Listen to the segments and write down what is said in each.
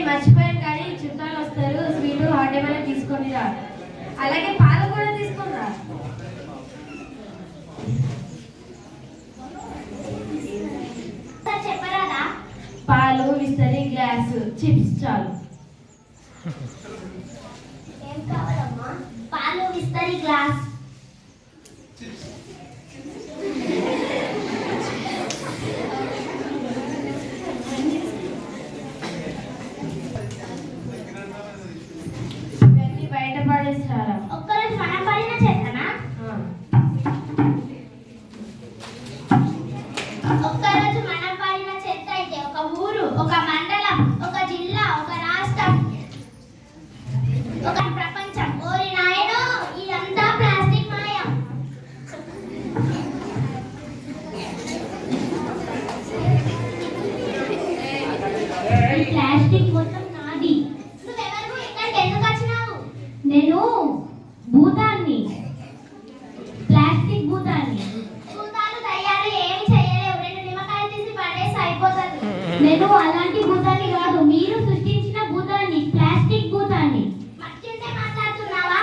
మర్చిపోయాను కానీ చుట్టాలు వస్తారు, స్వీట్ హాట్ ఏమైనా తీసుకొని రా. అలాగే పాలు కూడా తీసుకొని రా. చెప్పరాదా? పాలు, విస్తరి, గ్లాసు, చిప్స్ చాలు. ఏం కావాలమ్మా? పాలు, విస్తరి, గ్లాస్. ఇవన్నీ బయట పడేస్తారా? ఒక్కరోజు మనం పడిన చెత్తనా? ఒక్కరోజు మనం పడిన చెత్త అయితే ఒక ఊరు, ఒక మండలం, ఒక జిల్లా, ఒక రాష్ట్రం, ఒక ప్రపంచం. ఓరి నాయనో, ఇదంతా ప్లాస్టిక్ మాయం. ఈ ప్లాస్టిక్ మొత్తం నాది. నువ్వెవరు? ఇక్కడికి ఎందుకు వచ్చినావు? నేను భూతాన్ని, ప్లాస్టిక్ భూతాన్ని. భూతాలు తయారు ఏమి చేయలేవు, 2 నిమ్మకాయలు తీసి పడేసి అయిపోతుంది. నేను అలాంటి భూతాన్ని కాదు, మీరు సృష్టించిన భూతాన్ని, ప్లాస్టిక్ భూతాన్ని. మట్టి ఉంటే మాట్లాడుతున్నావా?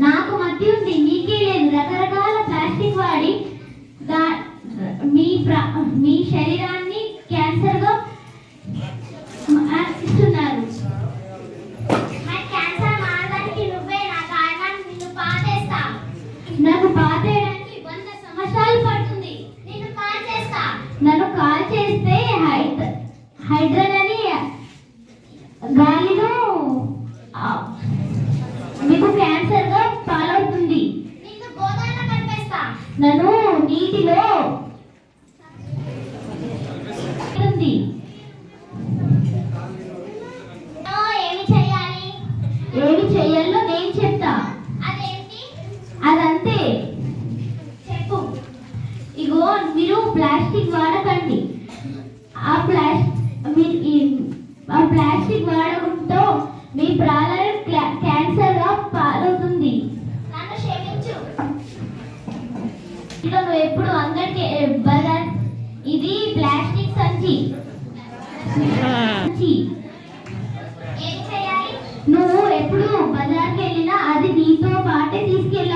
నాకు మట్టి ఉంది, మీకే లేదు. రకరకాల ప్లాస్టిక్ వాడి మీ శరీరాన్ని క్యాన్సర్గా ఇస్తున్నారు. నాకు పాతేయడానికి 100 సంవత్సరాలు పడుతుంది. నేను కాల్ చేస్తా. నన్ను కాల్ చేస్తే హైడ్రోజన్ అని గాలిలో మీకు క్యాన్సర్ గా పాలవుతుంది. నిన్ను గోదావరిలో కలిపేస్తా. నన్ను నీటిలో ఉంది. ఏమి చేయాలి? ఏమి చేయాలో నేను చెప్తా. అదేంటి? అదంతే. చెప్పు. ఇగో, మీరు ప్లాస్టిక్ వాడకండి. ఆ ప్లాస్టిక్ వాడకంతో మీ ప్రాణాలు క్యాన్సర్ గా పాలవుతుంది. నన్ను క్షమించు. నువ్వు ఎప్పుడు అందరికి ఇది ప్లాస్టిక్ సంచి. ఏం చేయాలి? నువ్వు ఎప్పుడు బజార్కి వెళ్ళినా అది నీతో పాటే తీసుకెళ్ళాలి.